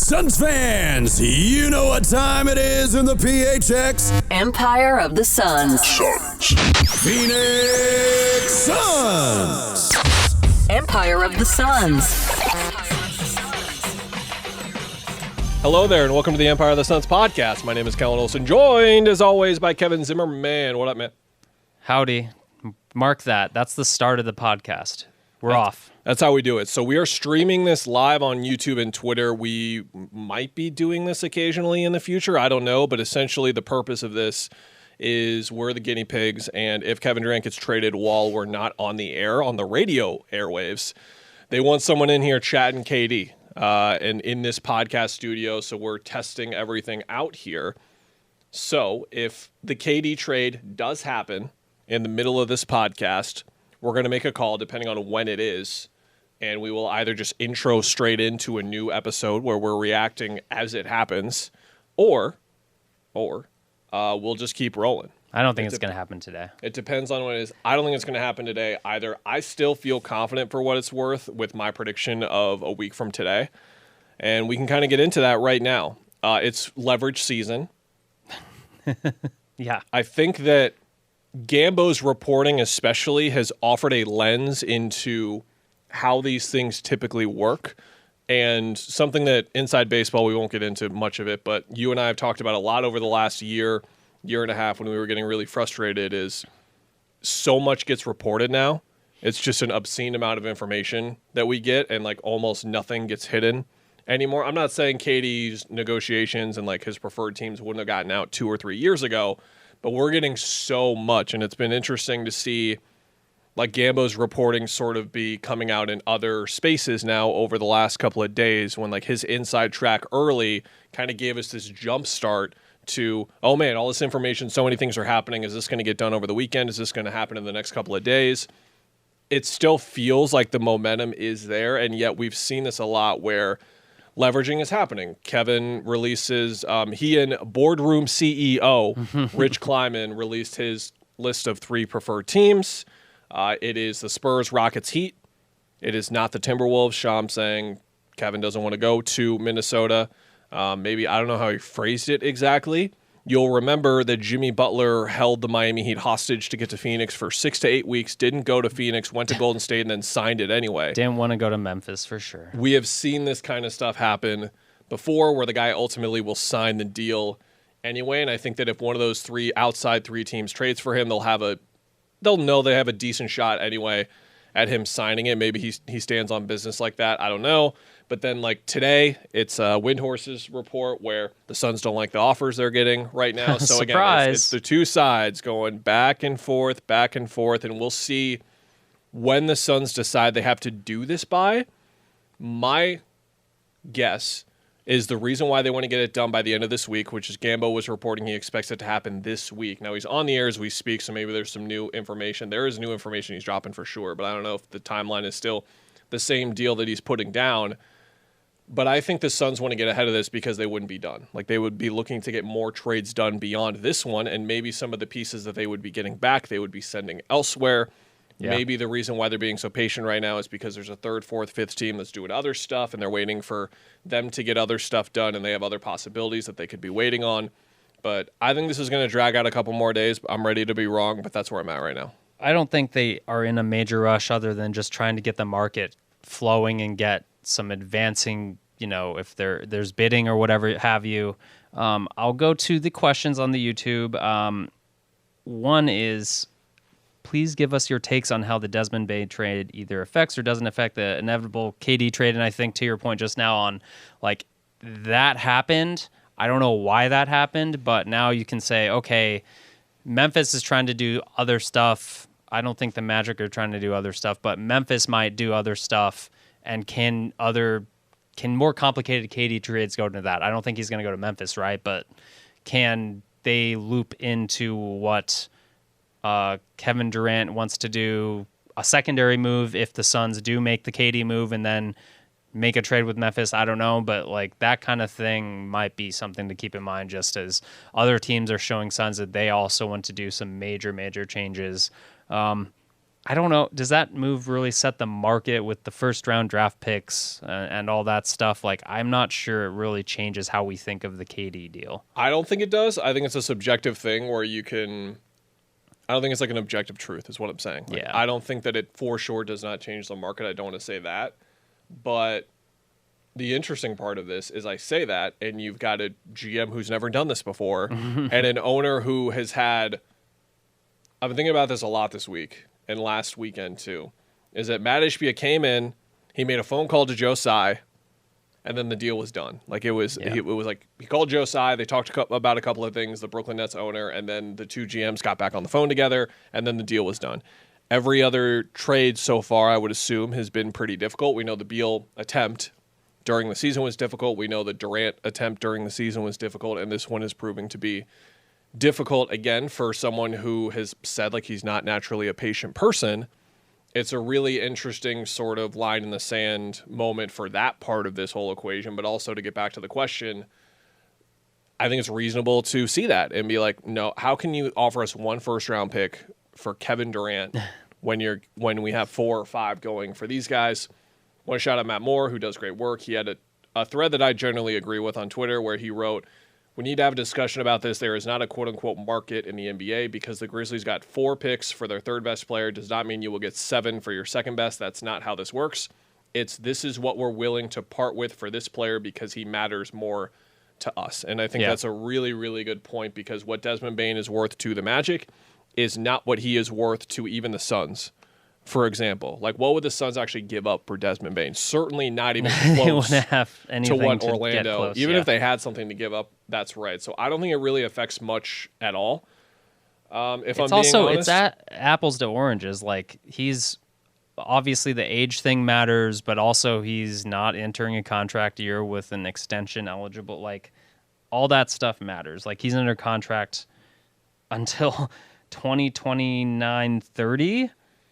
Suns fans, you know what time it is in the PHX. Empire of the Suns. Phoenix Suns. Empire of the Suns. Hello there, and welcome to the Empire of the Suns podcast. My name is Kellan Olson, joined as always by Kevin Zimmerman. What up, man? Howdy. Mark that. That's the start of the podcast. We're off. That's how we do it. So we are streaming this live on YouTube and Twitter. We might be doing this occasionally in the future. I don't know, but essentially the purpose of this is we're the guinea pigs, and if Kevin Durant gets traded while we're not on the air, on the radio airwaves, they want someone in here chatting KD and in this podcast studio, so we're testing everything out here. So if the KD trade does happen in the middle of this podcast, we're going to make a call depending on when it is, and we will either just intro straight into a new episode where we're reacting as it happens, or we'll just keep rolling. I don't think it's going to happen today. It depends on when it is. I don't think it's going to happen today either. I still feel confident for what it's worth with my prediction of a week from today, and we can kind of get into that right now. It's leverage season. Yeah. I think that Gambo's reporting especially has offered a lens into how these things typically work, and something that inside baseball, we won't get into much of it, but you and I have talked about a lot over the last year and a half when we were getting really frustrated, is so much gets reported now. It's just an obscene amount of information that we get, and like almost nothing gets hidden anymore. I'm not saying KD's negotiations and like his preferred teams wouldn't have gotten out 2 or 3 years ago, but we're getting so much, and it's been interesting to see like Gambo's reporting sort of be coming out in other spaces now over the last couple of days, when like his inside track early kind of gave us this jump start to, oh man, all this information, so many things are happening. Is this going to get done over the weekend? Is this going to happen in the next couple of days? It still feels like the momentum is there, and yet we've seen this a lot where leveraging is happening. Kevin releases, he and boardroom CEO Rich Kleiman released his list of 3 preferred teams. It is the Spurs, Rockets, Heat. It is not the Timberwolves. Sham saying Kevin doesn't want to go to Minnesota. Maybe, I don't know how he phrased it exactly. You'll remember that Jimmy Butler held the Miami Heat hostage to get to Phoenix for 6 to 8 weeks, didn't go to Phoenix, went to Golden State, and then signed it anyway. Didn't want to go to Memphis for sure. We have seen this kind of stuff happen before, where the guy ultimately will sign the deal anyway, and I think that if one of those 3 outside 3 teams trades for him, they'll know they have a decent shot anyway at him signing it. Maybe he stands on business like that. I don't know. But then, like today, it's Windhorse's report where the Suns don't like the offers they're getting right now. So again, it's the 2 sides going back and forth, and we'll see when the Suns decide they have to do this by. My guess is the reason why they want to get it done by the end of this week, which is Gambo was reporting he expects it to happen this week. Now, he's on the air as we speak, so maybe there's some new information. There is new information he's dropping for sure, but I don't know if the timeline is still the same deal that he's putting down. But I think the Suns want to get ahead of this because they wouldn't be done. Like, they would be looking to get more trades done beyond this one, and maybe some of the pieces that they would be getting back, they would be sending elsewhere. Yeah. Maybe the reason why they're being so patient right now is because there's a 3rd, 4th, 5th team that's doing other stuff, and they're waiting for them to get other stuff done, and they have other possibilities that they could be waiting on. But I think this is going to drag out a couple more days. I'm ready to be wrong, but that's where I'm at right now. I don't think they are in a major rush other than just trying to get the market flowing and get some advancing, if there's bidding or whatever have you. I'll go to the questions on the YouTube. One is, please give us your takes on how the Desmond Bane trade either affects or doesn't affect the inevitable KD trade. And I think to your point just now on, like, that happened. I don't know why that happened, but now you can say, okay, Memphis is trying to do other stuff. I don't think the Magic are trying to do other stuff, but Memphis might do other stuff. And can more complicated KD trades go into that? I don't think he's going to go to Memphis, right? But can they loop into what Kevin Durant wants to do, a secondary move if the Suns do make the KD move and then make a trade with Memphis? I don't know, but like that kind of thing might be something to keep in mind, just as other teams are showing signs that they also want to do some major changes. I don't know. Does that move really set the market with the first round draft picks and all that stuff? Like, I'm not sure it really changes how we think of the KD deal. I don't think it does. I think it's a subjective thing where you can. I don't think it's like an objective truth, is what I'm saying. Like, Yeah. I don't think that it for sure does not change the market. I don't want to say that. But the interesting part of this is I say that, and you've got a GM who's never done this before, and an owner who has had. I've been thinking about this a lot this week and last weekend too. Is that Matt Ishbia came in, he made a phone call to Joe Tsai, and then the deal was done. Like it was like he called Joe Tsai. They talked about a couple of things. The Brooklyn Nets owner and then the two GMs got back on the phone together, and then the deal was done. Every other trade so far, I would assume, has been pretty difficult. We know the Beal attempt during the season was difficult. We know the Durant attempt during the season was difficult, and this one is proving to be difficult again for someone who has said like he's not naturally a patient person. It's a really interesting sort of line in the sand moment for that part of this whole equation, but also to get back to the question, I think it's reasonable to see that and be like, no, how can you offer us one first round pick for Kevin Durant when we have 4 or 5 going for these guys? I want to shout out Matt Moore, who does great work. He had a thread that I generally agree with on Twitter where he wrote, we need to have a discussion about this. There is not a quote-unquote market in the NBA because the Grizzlies got 4 picks for their third best player does not mean you will get 7 for your second best. That's not how this works. This is what we're willing to part with for this player because he matters more to us. And I think that's a really, really good point because what Desmond Bane is worth to the Magic is not what he is worth to even the Suns. For example, like what would the Suns actually give up for Desmond Bane? Certainly not even close to what Orlando. Close, even if they had something to give up, that's right. So I don't think it really affects much at all. If I'm being honest, it's at apples to oranges. Like he's obviously the age thing matters, but also he's not entering a contract year with an extension eligible. Like all that stuff matters. Like he's under contract until 2029, 30.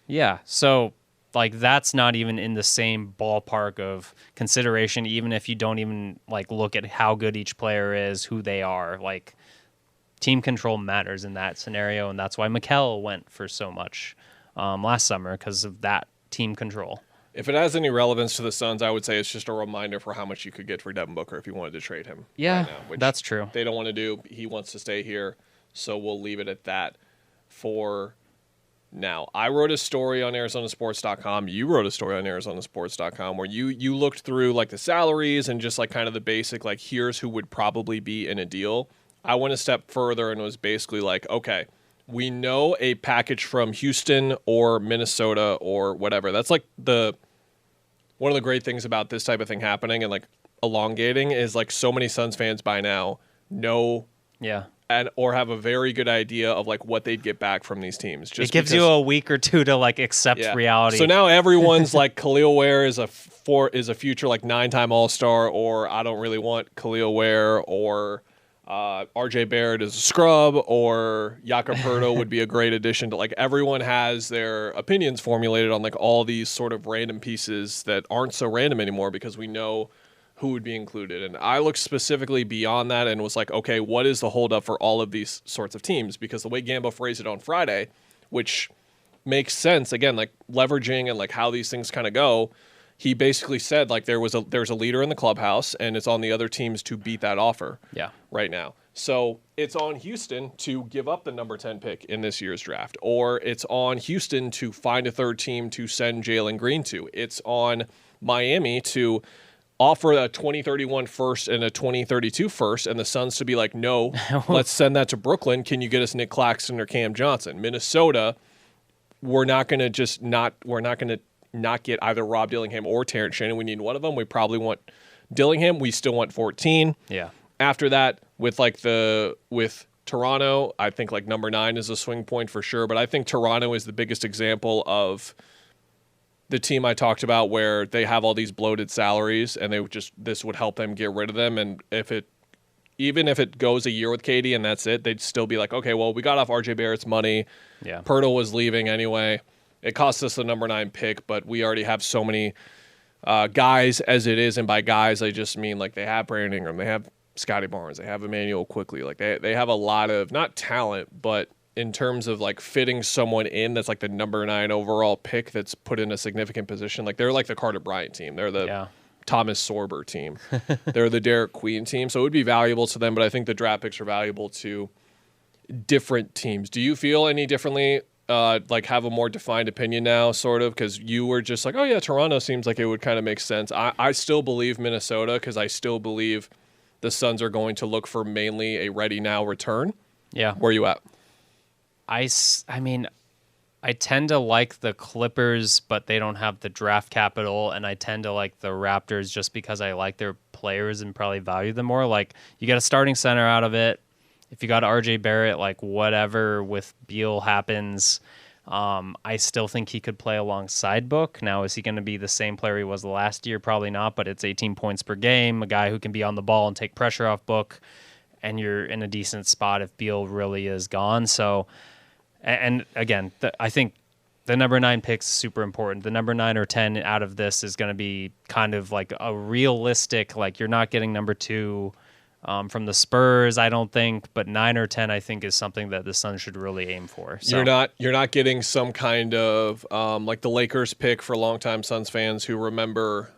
Yeah, so like that's not even in the same ballpark of consideration, even if you don't even like look at how good each player is, who they are. Like team control matters in that scenario, and that's why Mikal went for so much last summer because of that team control. If it has any relevance to the Suns, I would say it's just a reminder for how much you could get for Devin Booker if you wanted to trade him. Yeah, right now, which that's true. They don't want to do. He wants to stay here, so we'll leave it at that for now. I wrote a story on ArizonaSports.com. You wrote a story on ArizonaSports.com where you looked through like the salaries and just like kind of the basic, like here's who would probably be in a deal. I went a step further and was basically like, okay, we know a package from Houston or Minnesota or whatever. That's like one of the great things about this type of thing happening and like elongating is like so many Suns fans by now know or have a very good idea of like what they'd get back from these teams. Just it gives you a week or two to like accept reality. So now everyone's like Khalil Ware is a future like 9-time All-Star, or I don't really want Khalil Ware, or RJ Barrett is a scrub, or Jakob Poeltl would be a great addition to like everyone has their opinions formulated on like all these sort of random pieces that aren't so random anymore because we know who would be included. And I looked specifically beyond that and was like, okay, what is the holdup for all of these sorts of teams? Because the way Gambo phrased it on Friday, which makes sense, again, like leveraging and like how these things kind of go, he basically said like there's a leader in the clubhouse and it's on the other teams to beat that offer right now. So it's on Houston to give up the number 10 pick in this year's draft, or it's on Houston to find a third team to send Jalen Green to. It's on Miami to offer a 2031 first and a 2032 first, and the Suns to be like, no, let's send that to Brooklyn. Can you get us Nick Claxton or Cam Johnson? Minnesota, we're not going to not get either Rob Dillingham or Terrence Shannon. We need one of them. We probably want Dillingham. We still want 14. Yeah. After that, with Toronto, I think like number 9 is a swing point for sure, but I think Toronto is the biggest example of the team I talked about where they have all these bloated salaries and this would help them get rid of them. And even if it goes a year with KD and that's it, they'd still be like, okay, well, we got off RJ Barrett's money. Yeah. Poeltl was leaving anyway. It cost us the number 9 pick, but we already have so many guys as it is. And by guys, I just mean like they have Brandon Ingram, they have Scotty Barnes, they have Emmanuel Quickly. Like they have a lot of not talent, but in terms of like fitting someone in that's like the number 9 overall pick that's put in a significant position. Like they're like the Carter Bryant team. They're the Thomas Sorber team. They're the Derek Queen team. So it would be valuable to them, but I think the draft picks are valuable to different teams. Do you feel any differently? Like have a more defined opinion now, sort of, because you were just like, oh yeah, Toronto seems like it would kind of make sense. I still believe Minnesota because I still believe the Suns are going to look for mainly a ready now return. Yeah. Where are you at? I mean, I tend to like the Clippers, but they don't have the draft capital, and I tend to like the Raptors just because I like their players and probably value them more. Like, you get a starting center out of it. If you got RJ Barrett, like whatever with Beal happens, I still think he could play alongside Book. Now, is he going to be the same player he was last year? Probably not, but it's 18 points per game, a guy who can be on the ball and take pressure off Book, and you're in a decent spot if Beal really is gone. So, and again, I think the number 9 pick's super important. The number 9 or 10 out of this is going to be kind of like a realistic, like you're not getting number 2 from the Spurs, I don't think, but 9 or 10, I think, is something that the Suns should really aim for. So. You're not getting some kind of like the Lakers pick for longtime Suns fans who remember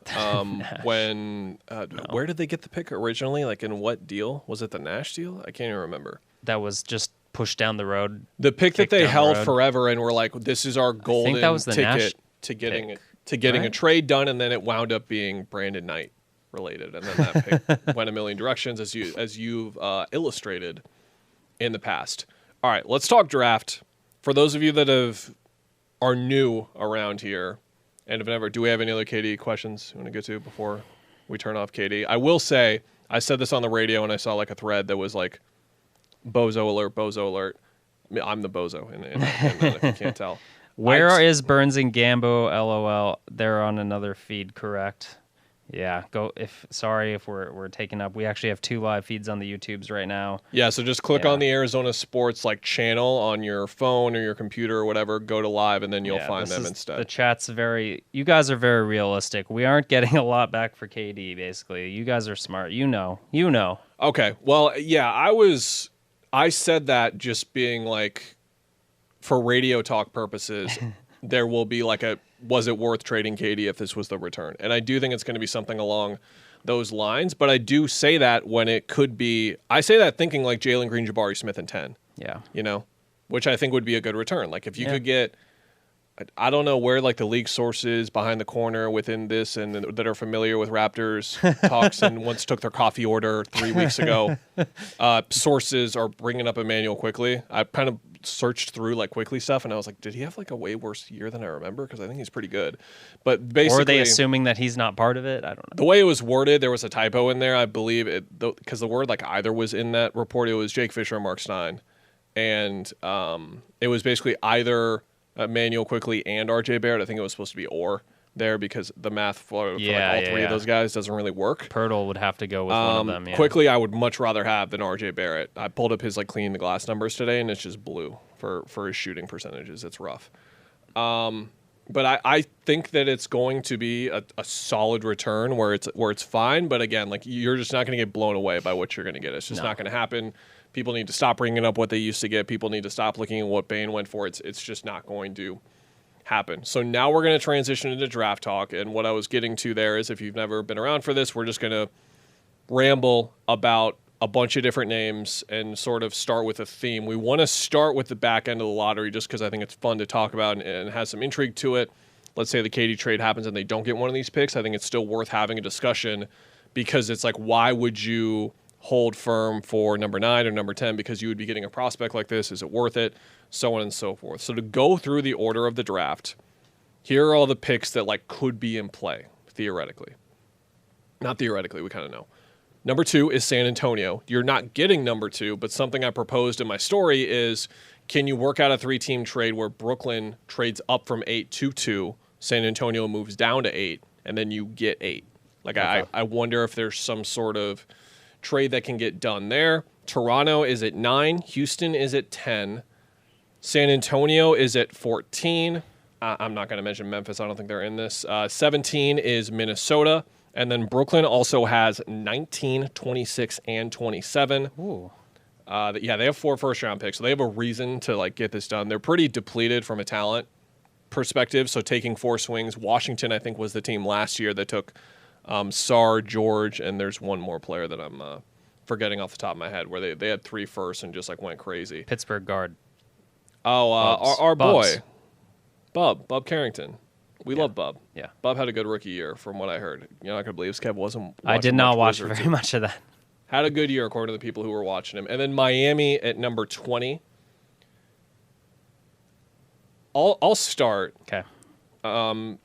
when no. Where did they get the pick originally? Like in what deal? Was it the Nash deal? I can't even remember. That was just pushed down the road. The pick that they held forever and were like, this is our golden ticket to getting a trade done, and then it wound up being Brandon Knight related, and then that pick went a million directions as you've illustrated in the past. All right, let's talk draft. For those of you that are new around here and have never, do we have any other KD questions you want to get to before we turn off KD? I will say, I said this on the radio and I saw like a thread that was like, bozo alert. I mean, I'm the bozo, and if you can't tell. Where is Burns and Gambo? LOL. They're on another feed, correct? Yeah. Sorry if we're taking up. We actually have 2 live feeds on the YouTubes right now. Yeah. So just click on the Arizona Sports like channel on your phone or your computer or whatever. Go to live, and then you'll find them instead. The chat's you guys are very realistic. We aren't getting a lot back for KD. Basically, you guys are smart. You know. Okay. Well, yeah. I said that just being like, for radio talk purposes, there will be like was it worth trading KD if this was the return? And I do think it's going to be something along those lines, but I do say that when it could be, I say that thinking like Jalen Green, Jabari Smith, and 10. Yeah. Which I think would be a good return. Like if you could get, I don't know where like the league sources behind the corner within this and that are familiar with Raptors talks and once took their coffee order 3 weeks ago, sources are bringing up Emmanuel Quickley. I kind of searched through like Quickley stuff and I was like, did he have like a way worse year than I remember? Because I think he's pretty good. But basically, or are they assuming that he's not part of it? I don't know. The way it was worded, there was a typo in there. I believe it because the word like either was in that report. It was Jake Fisher and Mark Stein, and it was basically either Emmanuel Quickley and RJ Barrett. I think it was supposed to be or there because the math for all three of those guys doesn't really work. Pirtle would have to go with one of them. Yeah. Quickley, I would much rather have than RJ Barrett. I pulled up his like cleaning the glass numbers today, and it's just blue for his shooting percentages. It's rough. But I think that it's going to be a solid return where it's fine. But again, like you're just not going to get blown away by what you're going to get. It's just not going to happen. People need to stop bringing up what they used to get. People need to stop looking at what Bane went for. It's just not going to happen. So now we're going to transition into draft talk. And what I was getting to there is if you've never been around for this, we're just going to ramble about a bunch of different names and sort of start with a theme. We want to start with the back end of the lottery just because I think it's fun to talk about and has some intrigue to it. Let's say the KD trade happens and they don't get one of these picks. I think it's still worth having a discussion because it's like, why would you hold firm for number 9 or number 10 because you would be getting a prospect like this? Is it worth it? So on and so forth. So to go through the order of the draft, here are all the picks that like could be in play, theoretically. Not theoretically, we kind of know. Number 2 is San Antonio. You're not getting number 2, but something I proposed in my story is, can you work out a 3-team trade where Brooklyn trades up from 8 to 2, San Antonio moves down to 8, and then you get 8? Like, okay. I wonder if there's some sort of trade that can get done there. Toronto is at 9. Houston is at 10. San Antonio is at 14. I'm not going to mention Memphis. I don't think they're in this. 17 is Minnesota. And then Brooklyn also has 19, 26, and 27. Ooh. They have 4 first-round picks, so they have a reason to like get this done. They're pretty depleted from a talent perspective, so taking 4 swings. Washington, I think, was the team last year that took Sarr, George, and there's one more player that I'm forgetting off the top of my head where they had 3 firsts and just like went crazy. Pittsburgh guard. Oh, our Bubs. boy, Bub Carrington. We love Bub. Yeah. Bub had a good rookie year from what I heard. You're not going to believe this. Kev wasn't I did watching not much watch Wizards. very much of that. Had a good year according to the people who were watching him. And then Miami at number 20. I'll start. Okay. I'm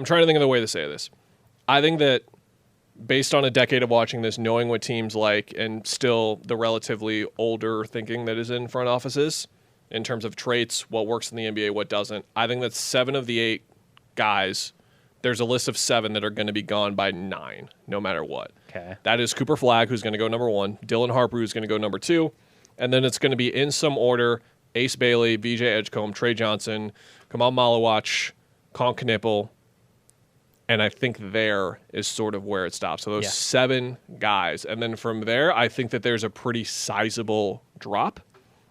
trying to think of the way to say this. I think that based on a decade of watching this, knowing what teams like, and still the relatively older thinking that is in front offices in terms of traits, what works in the NBA, what doesn't, I think that 7 of the 8 guys, there's a list of 7 that are going to be gone by 9, no matter what. Okay. That is Cooper Flagg, who's going to go number 1, Dylan Harper, who's going to go number 2, and then it's going to be in some order, Ace Bailey, VJ Edgecombe, Trey Johnson, Kamal Malawach, Con Knipple, and I think there is sort of where it stops. So those 7 guys. And then from there, I think that there's a pretty sizable drop,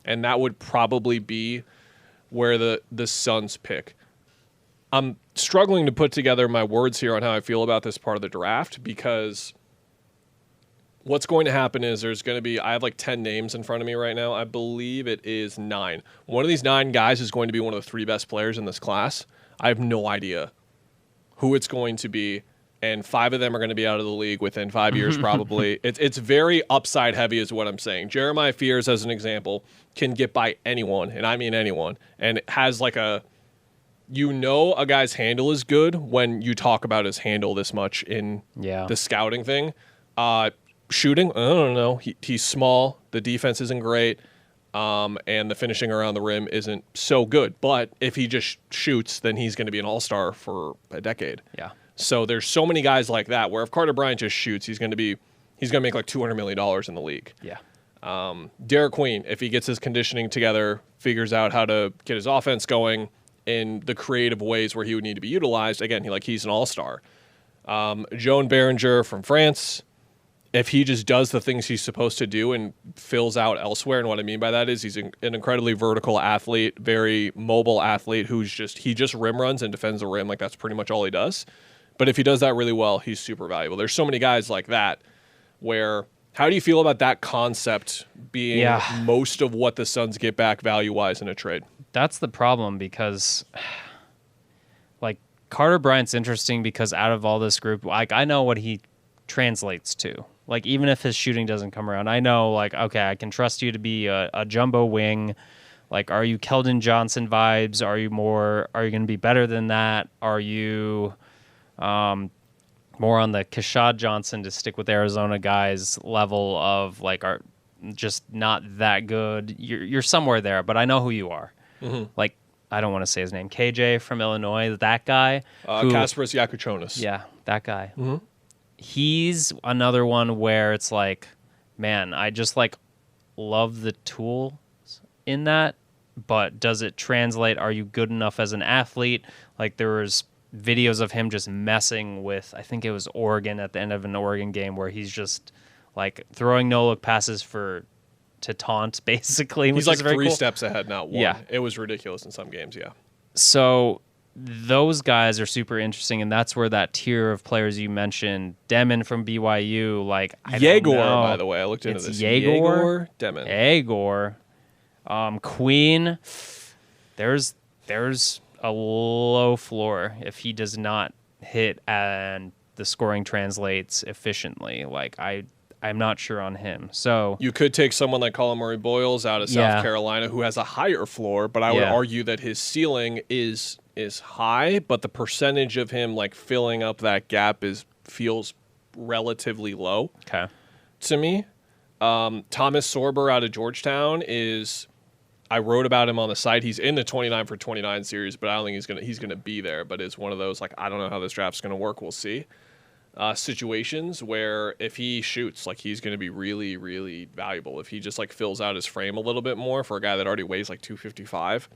and that would probably be where the Suns pick. I'm struggling to put together my words here on how I feel about this part of the draft because what's going to happen is I have like 10 names in front of me right now. I believe it is 9. One of these 9 guys is going to be one of the 3 best players in this class. I have no idea who it's going to be, and 5 of them are going to be out of the league within 5 years probably. It's very upside heavy is what I'm saying. Jeremiah Fears, as an example, can get by anyone, and I mean anyone, and it has like a guy's handle is good when you talk about his handle this much in the scouting thing. Shooting, I don't know. He's small. The defense isn't great. And the finishing around the rim isn't so good. But if he just shoots, then he's going to be an all-star for a decade. Yeah. So there's so many guys like that where if Carter Bryant just shoots, he's going to make like $200 million in the league. Yeah. Derek Queen, if he gets his conditioning together, figures out how to get his offense going in the creative ways where he would need to be utilized, again, he's an all-star. Joan Berenger from France, if he just does the things he's supposed to do and fills out elsewhere, and what I mean by that is he's an incredibly vertical athlete, very mobile athlete who's he just rim runs and defends the rim. Like that's pretty much all he does. But if he does that really well, he's super valuable. There's so many guys like that where how do you feel about that concept being most of what the Suns get back value-wise in a trade? That's the problem because like Carter Bryant's interesting because out of all this group, like I know what he translates to. Like, even if his shooting doesn't come around, I know, like, okay, I can trust you to be a jumbo wing. Like, are you Keldon Johnson vibes? Are you going to be better than that? Are you more on the Kashad Johnson, to stick with Arizona guys, level of, like, are just not that good? You're somewhere there, but I know who you are. Mm-hmm. Like, I don't want to say his name. KJ from Illinois, that guy. Kasparas Yakuchonis. Yeah, that guy. Mm-hmm. He's another one where it's like, man, I just like love the tools in that, but does it translate? Are you good enough as an athlete? Like there was videos of him just messing with, I think it was Oregon at the end of an Oregon game where he's just like throwing no-look passes to taunt basically. He's like 3 steps ahead, not 1. Yeah. It was ridiculous in some games, yeah. So those guys are super interesting, and that's where that tier of players you mentioned, Demon from BYU, like Yegor, by the way, I looked into this. Yegor, Demon. Yegor, Queen. There's a low floor if he does not hit and the scoring translates efficiently. Like I'm not sure on him. So you could take someone like Colin Murray Boyles out of South Carolina who has a higher floor, but I would argue that his ceiling is high, but the percentage of him like filling up that gap feels relatively low. Okay. To me. Thomas Sorber out of Georgetown I wrote about him on the site. He's in the 29 for 29 series, but I don't think he's gonna be there. But it's one of those like I don't know how this draft's gonna work. We'll see. Situations where if he shoots, like he's going to be really, really valuable. If he just like fills out his frame a little bit more for a guy that already weighs like 255,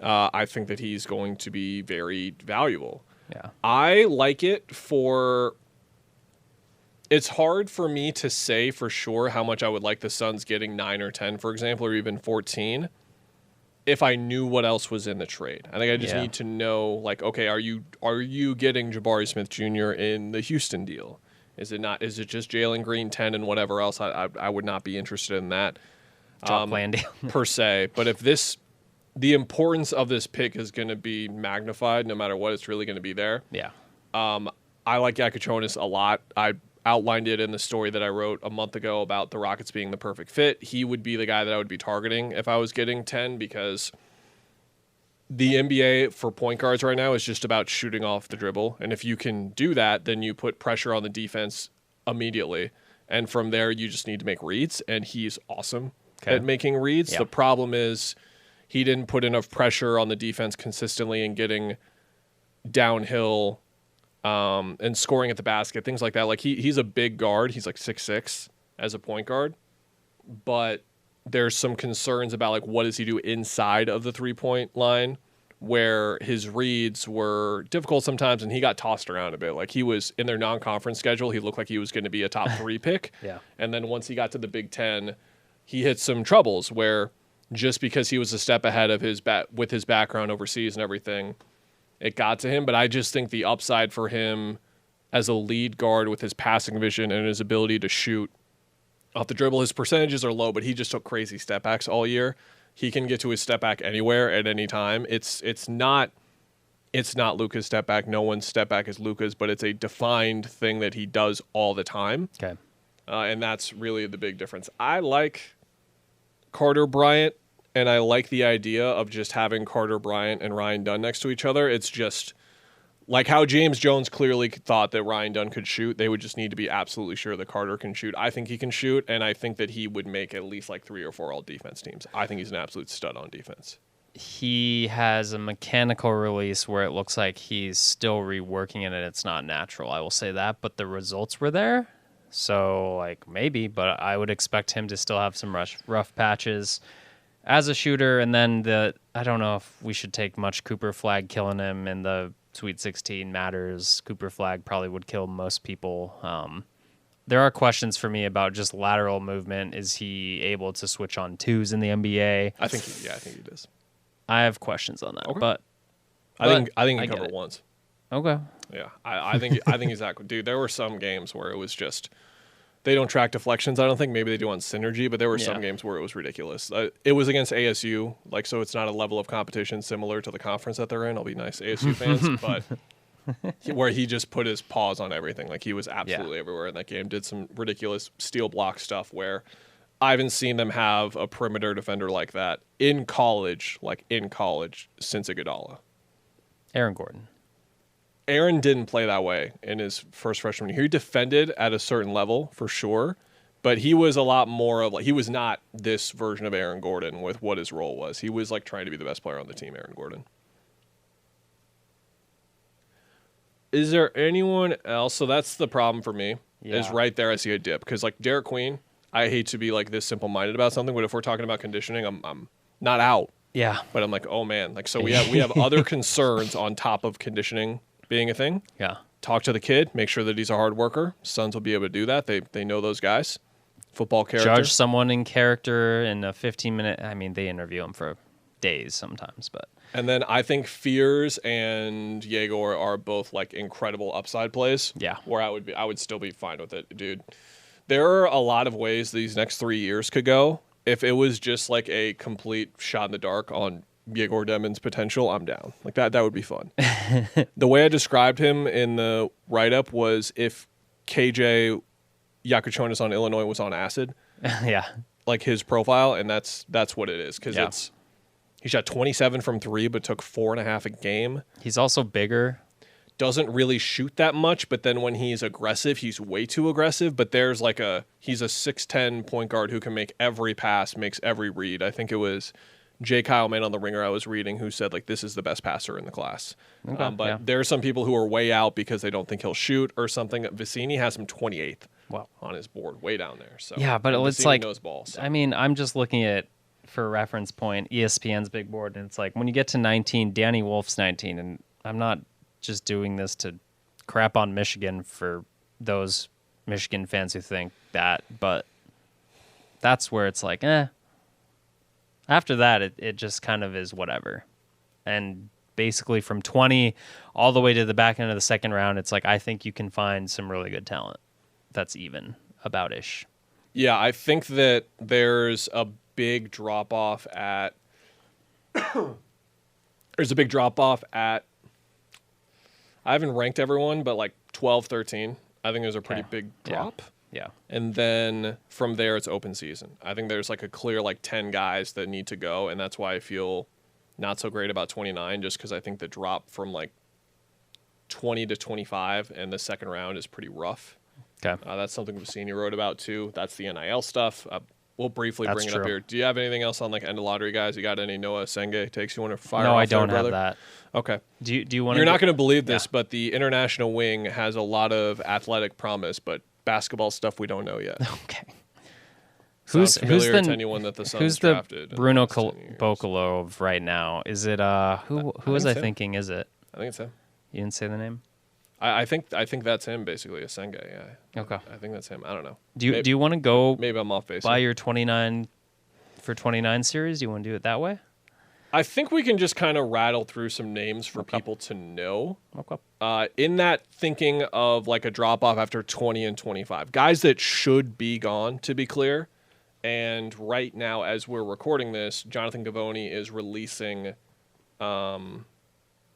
I think that he's going to be very valuable. Yeah, I like it for It's hard for me to say for sure how much I would like the Suns getting 9 or 10, for example, or even 14, if I knew what else was in the trade. I think I just need to know, like, okay, are you getting Jabari Smith Jr. in the Houston deal? Is it not? Is it just Jalen Green 10 and whatever else? I would not be interested in that per se. But if the importance of this pick is going to be magnified, no matter what, it's really going to be there. Yeah. I like Yakachonis a lot. I outlined it in the story that I wrote a month ago about the Rockets being the perfect fit. He would be the guy that I would be targeting if I was getting 10, because the NBA for point guards right now is just about shooting off the dribble. And if you can do that, then you put pressure on the defense immediately. And from there, you just need to make reads. And he's awesome at making reads. Yeah. The problem is he didn't put enough pressure on the defense consistently and getting downhill and scoring at the basket, things like that. Like he's a big guard. He's like 6'6" as a point guard. But there's some concerns about, like, what does he do inside of the 3-point line, where his reads were difficult sometimes and he got tossed around a bit. Like, he was in their non-conference schedule, he looked like he was going to be a top 3 pick. Yeah. And then once he got to the Big Ten, he hit some troubles where just because he was a step ahead of with his background overseas and everything, it got to him. But I just think the upside for him as a lead guard with his passing vision and his ability to shoot off the dribble, his percentages are low, but he just took crazy step backs all year. He can get to his step back anywhere at any time. It's not Luka's step back. No one's step back is Luka's, but it's a defined thing that he does all the time. Okay. And that's really the big difference. I like Carter Bryant, and I like the idea of just having Carter Bryant and Ryan Dunn next to each other. It's just like how James Jones clearly thought that Ryan Dunn could shoot. They would just need to be absolutely sure that Carter can shoot. I think he can shoot, and I think that he would make at least like 3 or 4 all-defense teams. I think he's an absolute stud on defense. He has a mechanical release where it looks like he's still reworking it and it's not natural. I will say that, but the results were there. So, like, maybe, but I would expect him to still have some rough patches as a shooter. And then I don't know if we should take much Cooper Flag killing him in the Sweet 16 matters. Cooper Flag probably would kill most people. There are questions for me about just lateral movement. Is he able to switch on twos in the NBA? I think he does. I have questions on that, okay. but I think he can cover it once. Okay. Yeah, I think he's that dude. There were some games where it was just they don't track deflections. I don't think maybe they do on Synergy, but there were some games where it was ridiculous. It was against ASU, like, so it's not a level of competition similar to the conference that they're in. I'll be nice, ASU fans, but where he just put his paws on everything, like he was absolutely everywhere in that game. Did some ridiculous steal block stuff where I haven't seen them have a perimeter defender like that in college, since Iguodala. Aaron Gordon. Aaron didn't play that way in his first freshman year. He defended at a certain level for sure, but he was a lot more of he was not this version of Aaron Gordon with what his role was. He was like trying to be the best player on the team, Aaron Gordon. Is there anyone else? So that's the problem for me. Is right there I see a dip because like Derek Queen, I hate to be like this simple-minded about something, but if we're talking about conditioning, I'm not out. Yeah. But I'm like, oh man, like so we have other concerns on top of conditioning being a thing. Yeah. Talk to the kid, make sure that he's a hard worker. Suns will be able to do that. They know those guys. Football character. Judge someone in character in a 15-minute. I mean, they interview him for days sometimes, but. And then I think Fears and Yegor are both like incredible upside plays. Yeah. Where I would still be fine with it, dude. There are a lot of ways these next 3 years could go. If it was just like a complete shot in the dark on Yegor Demon's potential, I'm down. Like that would be fun. The way I described him in the write-up was if KJ Yakachonis on Illinois was on acid. Yeah. Like his profile, and that's what it is. Because he shot 27 from 3, but took 4.5 a game. He's also bigger. Doesn't really shoot that much, but then when he's aggressive, he's way too aggressive. But there's like he's a 6'10" point guard who can make every pass, makes every read. I think it was Jay Kyleman on The Ringer I was reading who said like this is the best passer in the class. Okay, but there are some people who are way out because they don't think he'll shoot or something. Vicini has him 28th on his board, way down there. So yeah, but it's Vicini like knows ball, so. I mean, I'm just looking at for reference point ESPN's big board, and it's like when you get to 19, Danny Wolf's 19, and I'm not just doing this to crap on Michigan for those Michigan fans who think that, but that's where it's like, After that, it just kind of is whatever. And basically from 20 all the way to the back end of the second round, it's like I think you can find some really good talent that's even about-ish. Yeah, I think that there's a big drop-off at... There's a big drop-off at... I haven't ranked everyone, but like 12, 13. I think there's a pretty big drop. Yeah. And then from there, it's open season. I think there's like a clear like 10 guys that need to go, and that's why I feel not so great about 29, just because I think the drop from like 20 to 25 and the second round is pretty rough. Okay. That's something Vicini wrote about too. That's the NIL stuff. We'll briefly bring it up true. here. Do you have anything else on like end of lottery guys? You got any Noah Senge takes you want to fire? No, off I don't there, have brother? that. Okay. Do you want? You're not going to believe this, but the international wing has a lot of athletic promise, but basketball stuff we don't know yet. Okay. Who's the to anyone that the Suns who's the drafted Bruno in the last 10 years. Bocolo of right now? Is it who was I thinking? Is it? I think it's him. You didn't say the name. I think that's him basically. A Senge, yeah. Okay. I think that's him. I don't know. Do you want to go Maybe I'm off base. buy your 29 for 29 series? Do you want to do it that way? I think we can just kind of rattle through some names for people to know. Okay. In that thinking of like a drop off after 20 and 25, guys that should be gone, to be clear. And right now, as we're recording this, Jonathan Gavoni is releasing,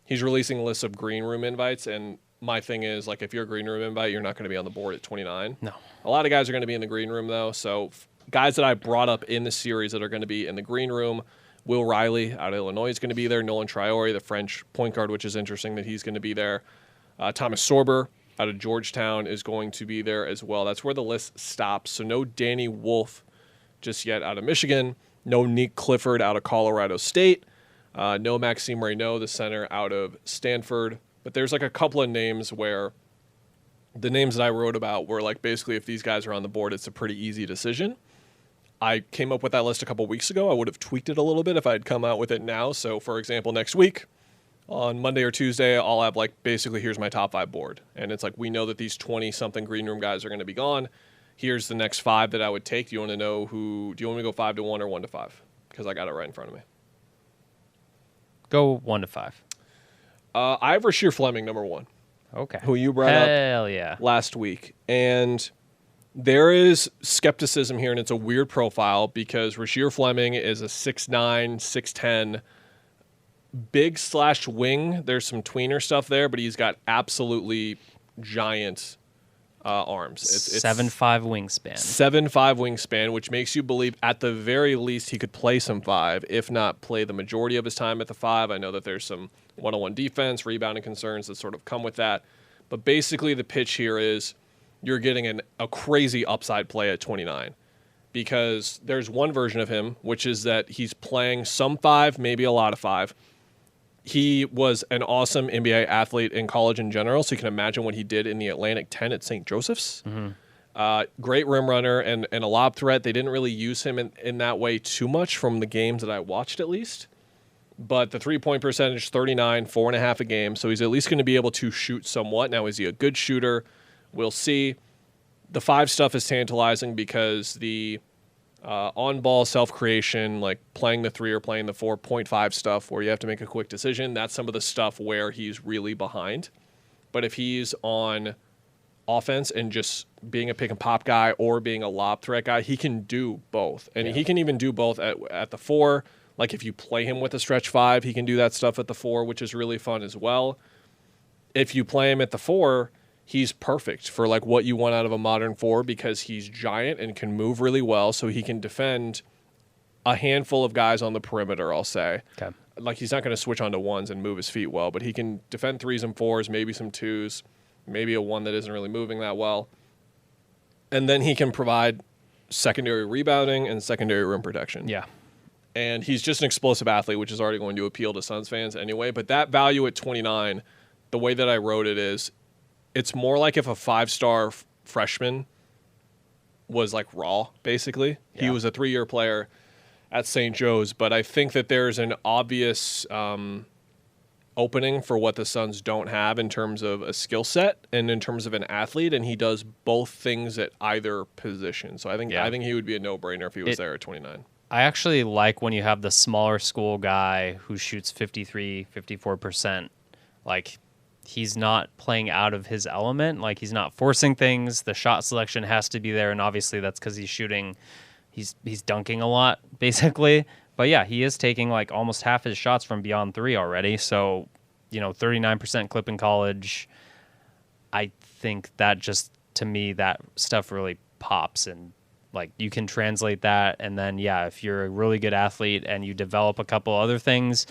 he's releasing lists of green room invites. And my thing is, like, if you're a green room invite, you're not going to be on the board at 29. No. A lot of guys are going to be in the green room though. So guys that I brought up in the series that are going to be in the green room. Will Riley out of Illinois is going to be there. Nolan Traore, the French point guard, which is interesting that he's going to be there. Thomas Sorber out of Georgetown is going to be there as well. That's where the list stops. So no Danny Wolf just yet out of Michigan. No Nick Clifford out of Colorado State. No Maxime Reynaud, the center out of Stanford. But there's like a couple of names where the names that I wrote about were like basically if these guys are on the board, it's a pretty easy decision. I came up with that list a couple weeks ago. I would have tweaked it a little bit if I had come out with it now. So, for example, next week on Monday or Tuesday, I'll have like basically here's my top 5 board. And it's like we know that these 20-something green room guys are going to be gone. Here's the next 5 that I would take. Do you want to know who? Do you want me to go 5 to 1 or 1 to 5? Because I got it right in front of me. Go 1 to 5. I have Rasheer Fleming, number 1. Okay. Who you brought up Hell yeah. last week. And there is skepticism here, and it's a weird profile because Rasheer Fleming is a 6'9", 6'10", big / wing. There's some tweener stuff there, but he's got absolutely giant arms. It's 7'5" wingspan. 7'5" wingspan, which makes you believe at the very least he could play some 5, if not play the majority of his time at the 5. I know that there's some one-on-one defense, rebounding concerns that sort of come with that. But basically the pitch here is you're getting a crazy upside play at 29 because there's one version of him, which is that he's playing some 5, maybe a lot of 5. He was an awesome NBA athlete in college in general, so you can imagine what he did in the Atlantic 10 at St. Joseph's. Mm-hmm. Great rim runner and a lob threat. They didn't really use him in that way too much from the games that I watched at least. But the three-point percentage, 39, 4.5 a game, so he's at least going to be able to shoot somewhat. Now, is he a good shooter? We'll see. The 5 stuff is tantalizing because the on-ball self-creation, like playing the 3 or playing the 4.5 stuff where you have to make a quick decision, that's some of the stuff where he's really behind. But if he's on offense and just being a pick-and-pop guy or being a lob threat guy, he can do both. And he can even do both at the 4. Like if you play him with a stretch 5, he can do that stuff at the 4, which is really fun as well. If you play him at the 4... he's perfect for like what you want out of a modern 4 because he's giant and can move really well, so he can defend a handful of guys on the perimeter, I'll say. Okay. Like he's not going to switch onto 1s and move his feet well, but he can defend 3s and 4s, maybe some 2s, maybe a 1 that isn't really moving that well. And then he can provide secondary rebounding and secondary rim protection. Yeah. And he's just an explosive athlete, which is already going to appeal to Suns fans anyway. But that value at 29, the way that I wrote it is, it's more like if a 5-star freshman was like raw, basically. Yeah. He was a 3-year player at St. Joe's, but I think that there's an obvious opening for what the Suns don't have in terms of a skill set and in terms of an athlete, and he does both things at either position. So I think he would be a no-brainer if he was there at 29. I actually like when you have the smaller school guy who shoots 53, 54%. Like, he's not playing out of his element. Like, he's not forcing things. The shot selection has to be there, and obviously that's because he's dunking a lot, basically. But yeah, he is taking like almost half his shots from beyond three already. So, 39% clip in college. I think that just, to me, that stuff really pops, and like you can translate that. And then, if you're a really good athlete and you develop a couple other things,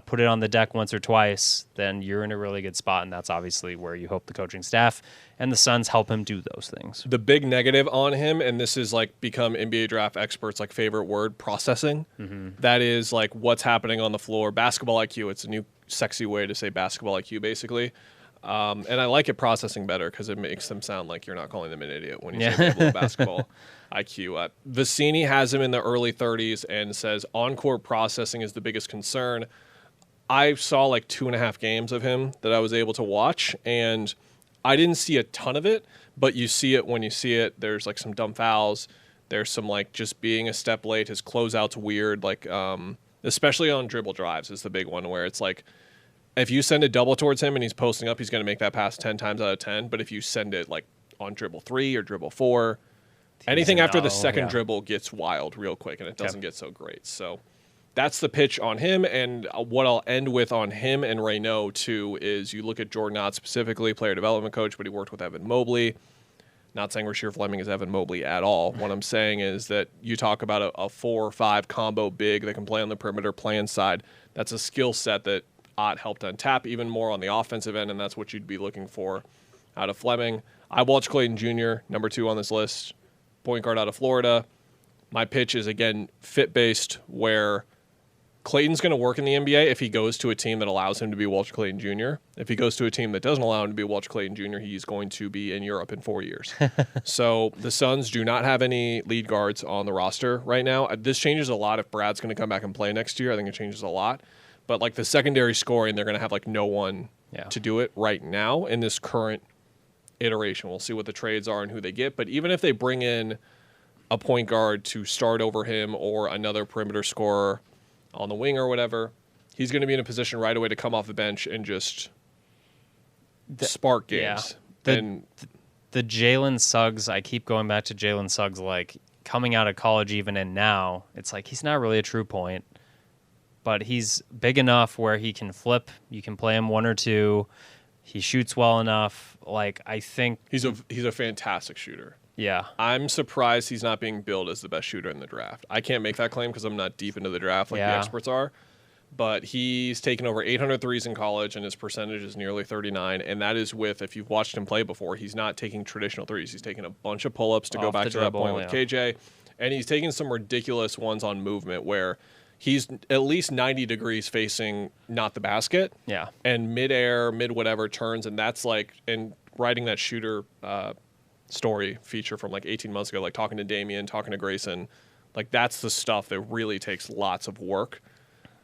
put it on the deck once or twice, then you're in a really good spot. And that's obviously where you hope the coaching staff and the Suns help him do those things. The big negative on him, and this is like become NBA draft experts' like favorite word, processing. Mm-hmm. That is like what's happening on the floor. Basketball IQ. It's a new sexy way to say basketball IQ, basically. And I like it processing better because it makes them sound like you're not calling them an idiot when you say they have low basketball IQ. Vicini has him in the early 30s and says on-court processing is the biggest concern. I saw like 2.5 games of him that I was able to watch, and I didn't see a ton of it, but you see it when you see it. There's like some dumb fouls. There's some like just being a step late. His closeout's weird, like especially on dribble drives is the big one where it's like if you send a double towards him and he's posting up, he's going to make that pass 10 times out of 10. But if you send it like on dribble 3 or dribble 4, anything after the second dribble gets wild real quick, and it doesn't get so great. So that's the pitch on him. And what I'll end with on him and Reynaud, too, is you look at Jordan Ott specifically, player development coach, but he worked with Evan Mobley. Not saying Rasheer Fleming is Evan Mobley at all. What I'm saying is that you talk about a 4 or 5 combo big that can play on the perimeter, play inside. That's a skill set that Ott helped untap even more on the offensive end, and that's what you'd be looking for out of Fleming. I watched Clayton Jr., number 2 on this list, point guard out of Florida. My pitch is, again, fit-based, where Clayton's going to work in the NBA if he goes to a team that allows him to be Walter Clayton Jr. If he goes to a team that doesn't allow him to be Walter Clayton Jr., he's going to be in Europe in 4 years. So the Suns do not have any lead guards on the roster right now. This changes a lot if Brad's going to come back and play next year. I think it changes a lot. But like the secondary scoring, they're going to have like no one to do it right now in this current iteration. We'll see what the trades are and who they get. But even if they bring in a point guard to start over him or another perimeter scorer on the wing or whatever, he's going to be in a position right away to come off the bench and just spark games. The Jalen Suggs, I keep going back to Jalen Suggs, like coming out of college even and now, it's like he's not really a true point. But he's big enough where he can flip. You can play him 1 or 2. He shoots well enough. Like, I think he's a fantastic shooter. Yeah. I'm surprised he's not being billed as the best shooter in the draft. I can't make that claim because I'm not deep into the draft like the experts are. But he's taken over 800 threes in college, and his percentage is nearly 39. And that is with, if you've watched him play before, he's not taking traditional threes. He's taking a bunch of pull-ups to go back to that point with KJ. And he's taking some ridiculous ones on movement where he's at least 90 degrees facing not the basket. Yeah. And mid-air, mid-whatever turns, and that's like, and writing that shooter story feature from like 18 months ago, like talking to Damian, talking to Grayson, like that's the stuff that really takes lots of work.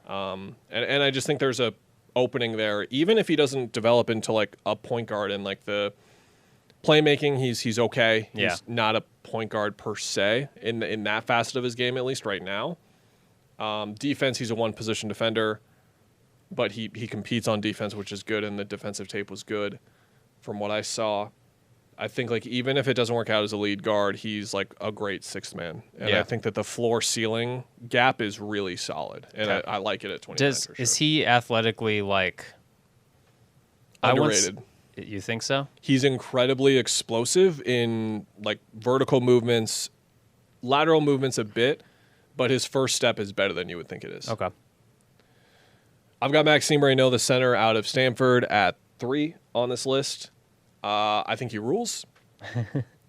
And I just think there's a opening there, even if he doesn't develop into like a point guard and like the playmaking, he's okay. He's not a point guard per se in that facet of his game, at least right now. Defense, he's a one-position defender, but he competes on defense, which is good, and the defensive tape was good from what I saw. I think like even if it doesn't work out as a lead guard, he's like a great sixth man. And I think that the floor-ceiling gap is really solid, and I like it at 29 for sure. Is he athletically like underrated? You think so? He's incredibly explosive in like vertical movements, lateral movements a bit, but his first step is better than you would think it is. Okay. I've got Maxime Reynaud, the center out of Stanford, at 3 on this list. I think he rules.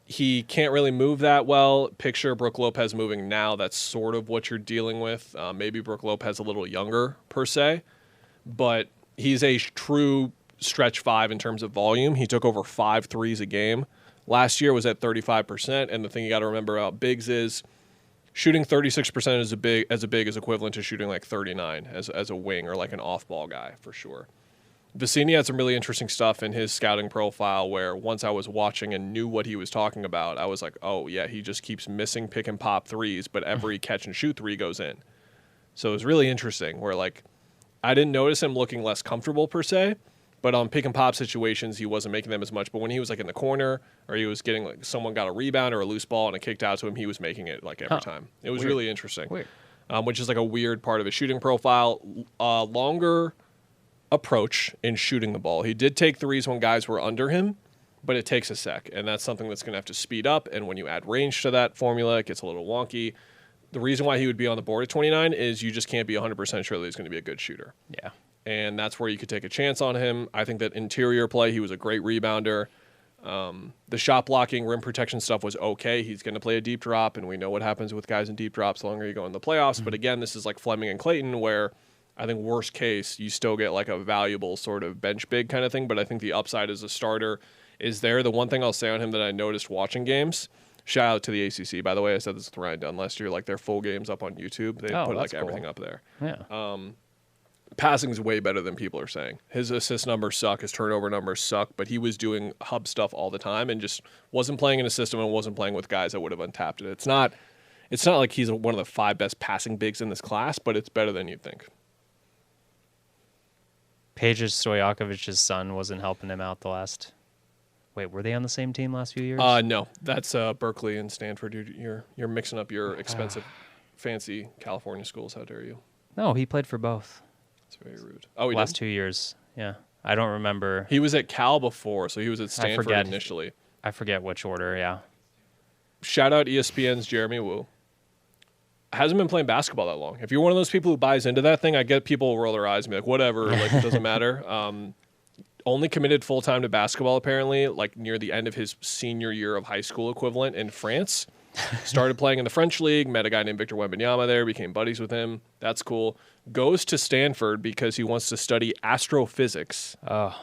He can't really move that well. Picture Brook Lopez moving now. That's sort of what you're dealing with. Maybe Brook Lopez a little younger, per se. But he's a true stretch 5 in terms of volume. He took over 5 threes a game. Last year was at 35%. And the thing you got to remember about bigs is shooting 36% as a big is equivalent to shooting like 39 as a wing or like an off-ball guy, for sure. Vicini had some really interesting stuff in his scouting profile where once I was watching and knew what he was talking about, I was like, oh, yeah, he just keeps missing pick and pop threes, but every catch and shoot three goes in. So it was really interesting where, like, I didn't notice him looking less comfortable per se, but on pick and pop situations, he wasn't making them as much. But when he was, like, in the corner or he was getting, like, someone got a rebound or a loose ball and it kicked out to him, he was making it, like, every time. It was really interesting, which is, like, a weird part of his shooting profile. Longer approach in shooting the ball. He did take threes when guys were under him, but it takes a sec, and that's something that's going to have to speed up, and when you add range to that formula, it gets a little wonky. The reason why he would be on the board at 29 is you just can't be 100% sure that he's going to be a good shooter. Yeah. And that's where you could take a chance on him. I think that interior play, he was a great rebounder. The shot blocking, rim protection stuff was okay. He's going to play a deep drop, and we know what happens with guys in deep drops the longer you go in the playoffs. But again, this is like Fleming and Clayton, where I think worst case, you still get like a valuable sort of bench big kind of thing, but I think the upside as a starter is there. The one thing I'll say on him that I noticed watching games, shout out to the ACC, by the way, I said this with Ryan Dunn last year, like their full games up on YouTube. They put like everything up there. Yeah. Passing is way better than people are saying. His assist numbers suck, his turnover numbers suck, but he was doing hub stuff all the time and just wasn't playing in a system and wasn't playing with guys that would have untapped it. It's not like he's one of the 5 best passing bigs in this class, but it's better than you'd think. Peja Stojakovic's son wasn't helping him out the last. Wait, were they on the same team last few years? No, that's Berkeley and Stanford. You're mixing up your expensive, fancy California schools. How dare you? No, he played for both. It's very rude. Oh, he last did? 2 years. Yeah, I don't remember. He was at Cal before, so he was at Stanford initially. I forget which order. Yeah. Shout out ESPN's Jeremy Wu. Hasn't been playing basketball that long. If you're one of those people who buys into that thing, I get people roll their eyes and be like, whatever, like it doesn't matter. Only committed full-time to basketball, apparently, like near the end of his senior year of high school equivalent in France. Started playing in the French league, met a guy named Victor Wembanyama there, became buddies with him. That's cool. Goes to Stanford because he wants to study astrophysics. Oh.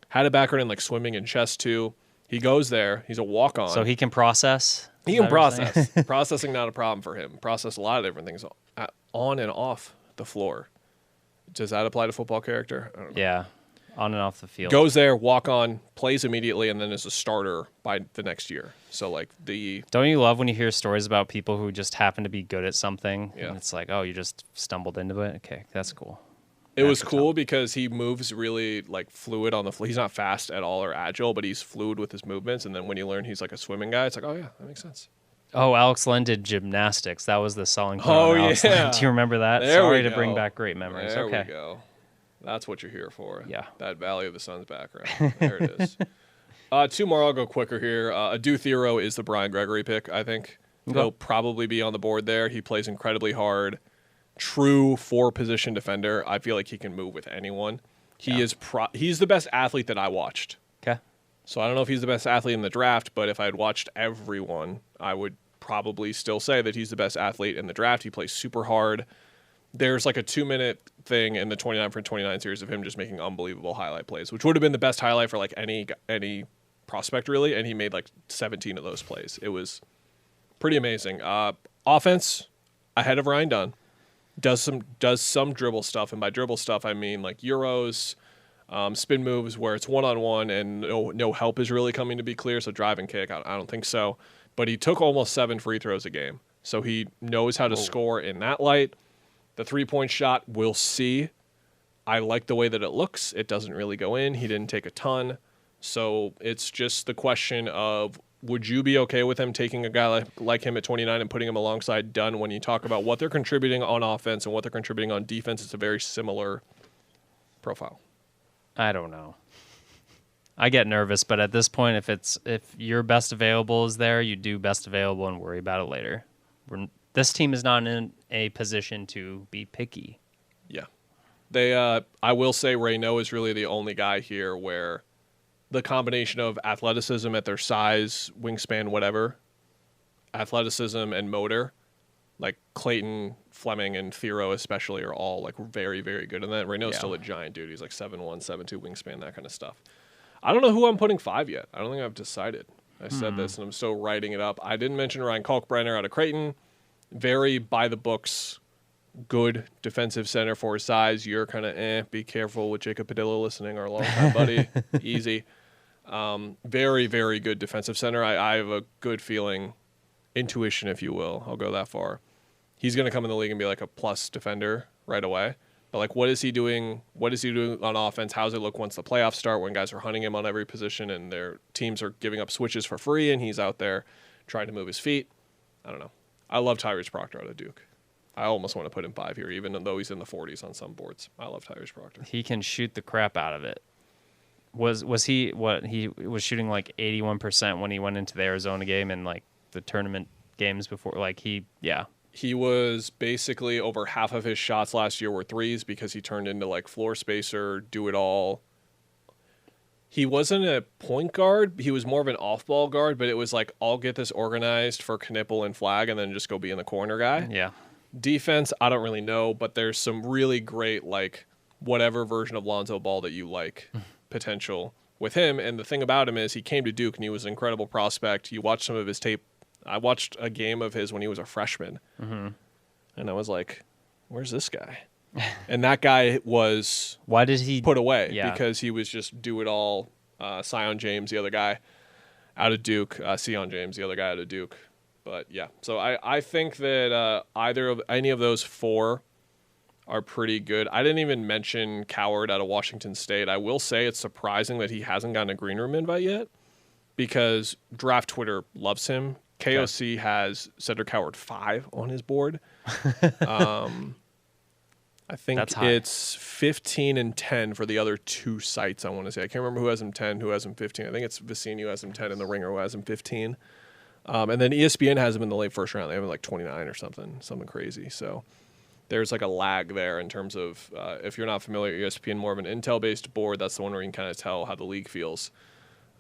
Had a background in like swimming and chess too. He goes there. He's a walk-on. So he can process? He can process. Processing not a problem for him. Process a lot of different things on and off the floor. Does that apply to football character? I don't know. Yeah, on and off the field. Goes there, walk on, plays immediately, and then is a starter by the next year. So like Don't you love when you hear stories about people who just happen to be good at something? Yeah. And it's like, oh, you just stumbled into it? Okay, that's cool. It was cool because he moves really like fluid on the floor. He's not fast at all or agile, but he's fluid with his movements. And then when you learn he's like a swimming guy, it's like, oh yeah, that makes sense. Oh, Alex Len did gymnastics. That was the selling point. Oh, on Alex yeah. Len. Do you remember that? There Sorry we to go. bring back great memories. There okay. we go. That's what you're here for. Yeah. That Valley of the Sun's background. There it is. 2 more. I'll go quicker here. Adu Thero is the Brian Gregory pick, I think. Okay. He'll probably be on the board there. He plays incredibly hard. True 4-position defender. I feel like he can move with anyone. He's the best athlete that I watched. Okay. So I don't know if he's the best athlete in the draft, but if I had watched everyone, I would probably still say that he's the best athlete in the draft. He plays super hard. There's like a 2-minute thing in the 29 for 29 series of him just making unbelievable highlight plays, which would have been the best highlight for like any prospect really, and he made like 17 of those plays. It was pretty amazing. Offense ahead of Ryan Dunn. Does some dribble stuff, and by dribble stuff I mean like Euros, spin moves where it's one-on-one and no help is really coming to be clear, so drive and kick, I don't think so. But he took almost 7 free throws a game, so he knows how to score in that light. The 3-point shot, we'll see. I like the way that it looks. It doesn't really go in. He didn't take a ton. So it's just the question of, would you be okay with him taking a guy like him at 29 and putting him alongside Dunn when you talk about what they're contributing on offense and what they're contributing on defense? It's a very similar profile. I don't know. I get nervous, but at this point, if your best available is there, you do best available and worry about it later. This team is not in a position to be picky. Yeah. I will say Reynaud is really the only guy here where the combination of athleticism at their size, wingspan, whatever, athleticism and motor, like Clayton, Fleming, and Thero especially are all like very, very good in that. Reynaud's still a giant dude. He's like 7'1", 7'2", wingspan, that kind of stuff. I don't know who I'm putting 5 yet. I don't think I've decided. I said this, and I'm still writing it up. I didn't mention Ryan Kalkbrenner out of Creighton. Very by the books good defensive center for his size. You're kind of be careful with Jacob Padilla listening, our longtime buddy. Easy. Very, very good defensive center. I have a good feeling, intuition, if you will. I'll go that far. He's going to come in the league and be like a plus defender right away. But like, what is he doing? What is he doing on offense? How does it look once the playoffs start, when guys are hunting him on every position and their teams are giving up switches for free and he's out there trying to move his feet? I don't know. I love Tyrese Proctor out of Duke. I almost want to put him 5 here, even though he's in the 40s on some boards. I love Tyrese Proctor. He can shoot the crap out of it. Was he was shooting like 81% when he went into the Arizona game and like the tournament games before? Like He was basically over half of his shots last year were threes because he turned into like floor spacer, do it all. He wasn't a point guard. He was more of an off-ball guard, but it was like, I'll get this organized for Knipple and Flag and then just go be in the corner guy. Yeah. Defense, I don't really know, but there's some really great, like, whatever version of Lonzo Ball that you like potential with him. And the thing about him is he came to Duke and he was an incredible prospect. You watch some of his tape. I watched a game of his when he was a freshman. Mm-hmm. And I was like, where's this guy? And that guy was why did he put away? Yeah. Because he was just do it all. Sion James, the other guy out of Duke. Sion James, the other guy out of Duke. But yeah, so I think that any of those 4 are pretty good. I didn't even mention Coward out of Washington State. I will say it's surprising that he hasn't gotten a green room invite yet, because draft Twitter loves him. KOC has Cedric Coward 5 on his board. I think it's 15 and 10 for the other 2 sites, I want to say. I can't remember who has him 10, who has him 15. I think it's Vicini who has him 10 and The Ringer who has him 15. And then ESPN has him in the late first round. They have him like 29 or something crazy. So there's like a lag there in terms of, if you're not familiar, ESPN more of an Intel-based board. That's the one where you can kind of tell how the league feels,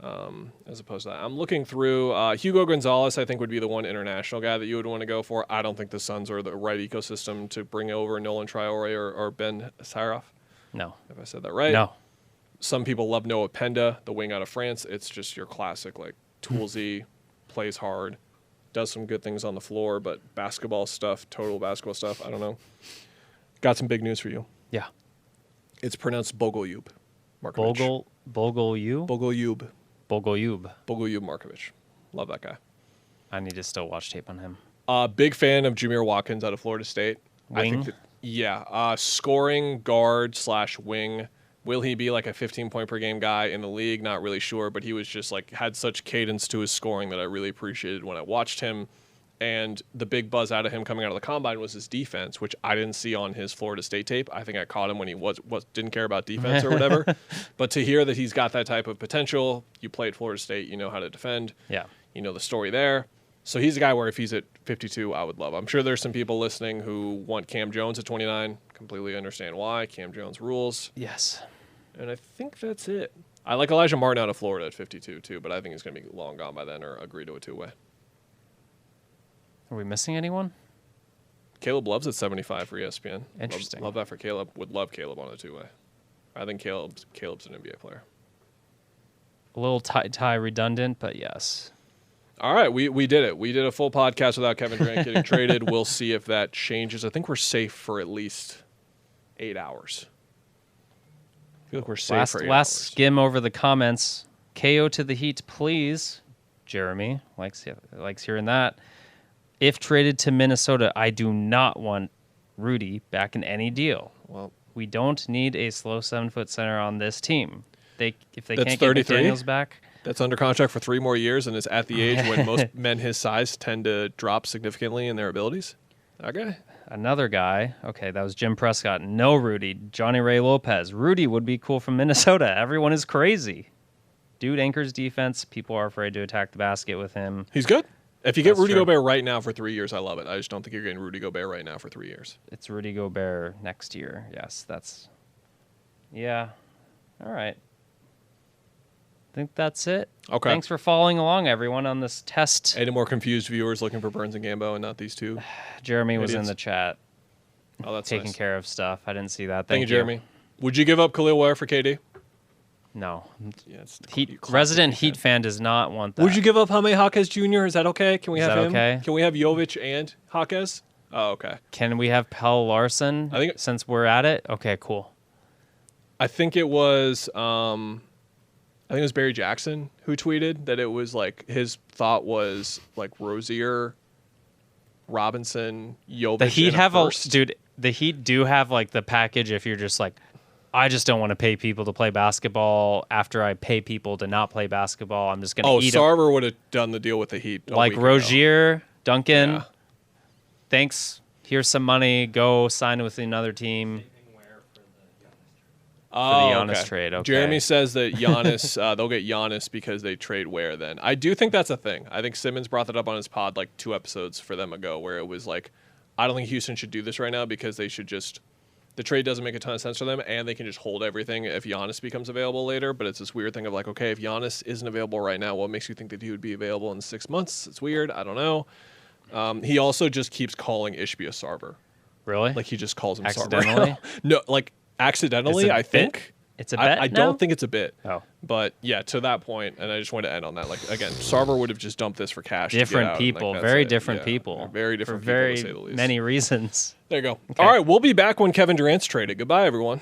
as opposed to that. I'm looking through Hugo Gonzalez. I think would be the one international guy that you would want to go for. I don't think the Suns are the right ecosystem to bring over Nolan Traore or Ben Saroff. No. If I said that right. No. Some people love Noah Penda, the wing out of France. It's just your classic, like, toolsy, plays hard, does some good things on the floor, but basketball stuff, total basketball stuff, I don't know. Got some big news for you. Yeah. It's pronounced Bogolyub Markovic. Bogolyub? Bogolyub Markovic. Love that guy. I need to still watch tape on him. Big fan of Jameer Watkins out of Florida State. Wing? I think scoring guard / wing. Will he be like a 15-point per game guy in the league? Not really sure, but he was just like had such cadence to his scoring that I really appreciated when I watched him. And the big buzz out of him coming out of the combine was his defense, which I didn't see on his Florida State tape. I think I caught him when he didn't care about defense or whatever. But to hear that he's got that type of potential, you played Florida State, you know how to defend. Yeah. You know the story there. So he's a guy where if he's at 52, I would love. I'm sure there's some people listening who want Cam Jones at 29. Completely understand why. Cam Jones rules. Yes. And I think that's it. I like Elijah Martin out of Florida at 52 too, but I think he's going to be long gone by then or agree to a 2-way. Are we missing anyone? Caleb Love's at 75 for ESPN. Interesting. Love that for Caleb. Would love Caleb on a 2-way. I think Caleb's an NBA player. A little tie redundant, but yes. All right, we did it. We did a full podcast without Kevin Durant getting traded. We'll see if that changes. I think we're safe for at least 8 hours. I feel like we're safe for 8 hours. Last skim over the comments. KO to the Heat, please. Jeremy likes hearing that. If traded to Minnesota, I do not want Rudy back in any deal. Well, we don't need a slow 7-foot center on this team. If they That's can't 33? get McDaniels back, that's under contract for 3 more years and is at the age when most men his size tend to drop significantly in their abilities. Okay. Another guy. Okay, that was Jim Prescott. No Rudy. Johnny Ray Lopez. Rudy would be cool from Minnesota. Everyone is crazy. Dude anchors defense. People are afraid to attack the basket with him. He's good. If you get That's Rudy true. Gobert right now for 3 years, I love it. I just don't think you're getting Rudy Gobert right now for 3 years. It's Rudy Gobert next year. Yes, that's... Yeah. All right. I think that's it. Okay. Thanks for following along, everyone, on this test. Any more confused viewers looking for Burns and Gambo and not these two? Jeremy was in Idiots. the chat Oh, that's taking nice. care of stuff. I didn't see that. Thank you, Jeremy. Would you give up Khalil Ware for KD? No. Yeah, it's Resident Heat fan does not want that. Would you give up Jaime Jaquez Jr.? Is that okay? Can we Is have that him? okay? Can we have Jovic and Jaquez? Oh, okay. Can we have Pell Larson? I think since we're at it. Okay, cool. I think it was Barry Jackson who tweeted that it was like his thought was like Rozier, Robinson, Jovic. The Heat have first. dude. The Heat do have like the package if you're just like, I just don't want to pay people to play basketball after I pay people to not play basketball. I'm just going to eat Sarver would have done the deal with the Heat. Like Rozier, Duncan, thanks. Here's some money. Go sign with another team. For the Giannis trade. Okay. Jeremy says that Giannis, they'll get Giannis because they trade Ware then. I do think that's a thing. I think Simmons brought that up on his pod like 2 episodes for them ago where it was like, I don't think Houston should do this right now because they should just, the trade doesn't make a ton of sense for them and they can just hold everything if Giannis becomes available later. But it's this weird thing of like, okay, if Giannis isn't available right now, what makes you think that he would be available in 6 months? It's weird. I don't know. He also just keeps calling Ishbia Sarver. Really? Like he just calls him accidentally? Sarver. No, like accidentally, I think. It's a bet. I don't think it's a bit. Oh. But yeah, to that point, and I just wanted to end on that. Like again, Sarver would have just dumped this for cash. Different people, very different people. Very different for people, very to say the least. many reasons. There you go. Okay. All right, we'll be back when Kevin Durant's traded. Goodbye, everyone.